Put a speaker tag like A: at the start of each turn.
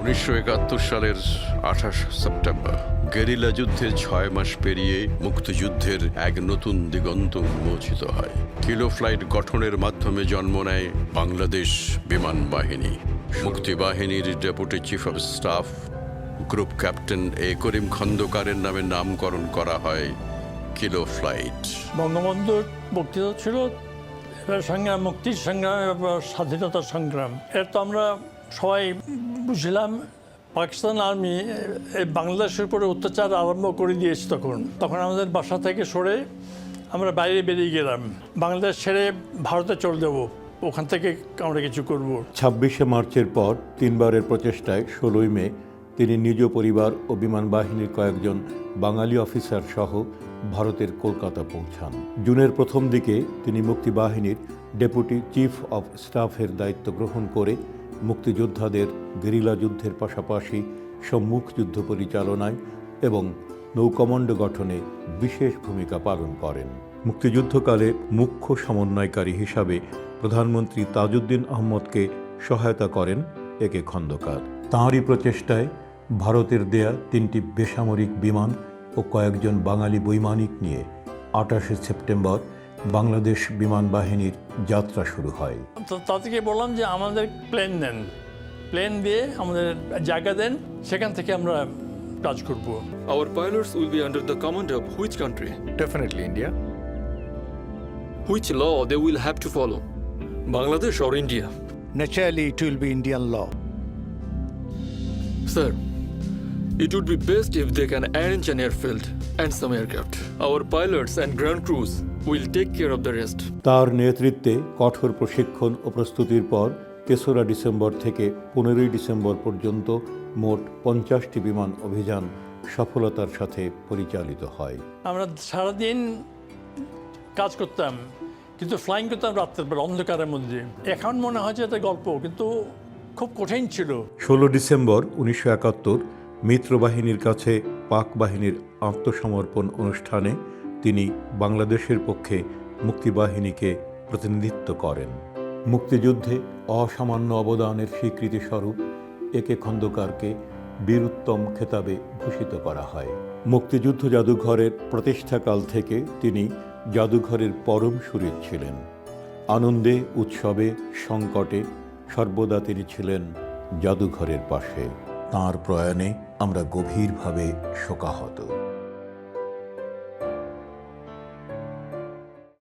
A: 1971 সালের 28 September guerrilla যুদ্ধের 6 মাস পেরিয়ে মুক্তিযুদ্ধের এক নতুন দিগন্ত উন্মোচিত হয়। কিলো ফ্লাইট গঠনের মাধ্যমে জন্ম নেয় বাংলাদেশ বিমান বাহিনী। মুক্তিবাহিনীর deputy chief of staff group captain Karim খন্দকারের নামে নামকরণ করা হয় কিলো ফ্লাইট।
B: বঙ্গবন্ধুর বক্তৃতা ছিল সংগ্রাম, মুক্তির সংগ্রাম এবং স্বাধীনতার সংগ্রাম। এর তো আমরা সবাই বুঝলাম পাকিস্তান আর্মি বাংলাদেশের উপরে অত্যাচার আরম্ভ করে দিয়েছে। তখন আমাদের বাসা থেকে সরে আমরা বাইরে বেরিয়ে গেলাম, বাংলাদেশ ছেড়ে ভারতে চলে যাব, ওখান থেকে আমরা কিছু করব।
C: 26শে মার্চের পর তিনবারের প্রচেষ্টায় 16ই মে তিনি নিজ পরিবার ও বিমান বাহিনীর কয়েকজন বাঙালি অফিসার সহ ভারতের কলকাতা পৌঁছান। জুনের প্রথম দিকে তিনি মুক্তিবাহিনীর ডেপুটি চিফ অব স্টাফের দায়িত্ব গ্রহণ করে মুক্তিযোদ্ধাদের গেরিলা যুদ্ধের পাশাপাশি সম্মুখ যুদ্ধ পরিচালনায় এবং নৌকমান্ডো গঠনে বিশেষ ভূমিকা পালন করেন। মুক্তিযুদ্ধকালে মুখ্য সমন্বয়কারী হিসাবে প্রধানমন্ত্রী তাজউদ্দিন আহমদকে সহায়তা করেন একে খন্দকার। তাঁরই প্রচেষ্টায় ভারতের দেয়া 3টি বেসামরিক বিমান ও কয়েকজন বাঙালি বৈমানিক নিয়ে 28শে সেপ্টেম্বর বাংলাদেশ বিমান বাহিনীর যাত্রা শুরু হয়।
B: তো তাদেরকে বললাম যে আমাদের প্লেন দেন, প্লেন দিয়ে আমাদের জায়গা দেন, সেখান থেকে আমরা কাজ করব।
D: Our pilots will be under the command of which country?
E: Definitely India.
D: Which law they will have to follow? Bangladesh or India?
E: Naturally, it will be Indian law.
D: Sir, it would be best if they can arrange an airfield and some aircraft. Our pilots and ground crews will take care of the rest.
C: তার নেতৃত্বে কঠোর প্রশিক্ষণ ও প্রস্তুতির পর 3রা December থেকে 15ই December পর্যন্ত মোট 50টি বিমান অভিযান সফলতার সাথে পরিচালিত হয়।
B: আমরা সারাদিন কাজ করতাম, কিন্তু ফ্লাইং করতাম রাত্রের বেলা অন্ধকারের মধ্যে। এখন মনে হয় যে এটা গল্প, কিন্তু খুব কঠিন ছিল।
C: 16 ডিসেম্বর 1971 মিত্রবাহিনীর কাছে পাক বাহিনীর আত্মসমর্পণ অনুষ্ঠানে তিনি বাংলাদেশের পক্ষে মুক্তিবাহিনীকে প্রতিনিধিত্ব করেন। মুক্তিযুদ্ধে অসামান্য অবদানের স্বীকৃতিস্বরূপ একে খন্দকারকে বীরুত্তম খেতাবে ভূষিত করা হয়। মুক্তিযুদ্ধ জাদুঘরের প্রতিষ্ঠাকাল থেকে তিনি জাদুঘরের পরম সুহৃদ ছিলেন। আনন্দে, উৎসবে, সংকটে সর্বদা তিনি ছিলেন জাদুঘরের পাশে। তাঁর প্রয়াণে আমরা গভীরভাবে শোকাহত।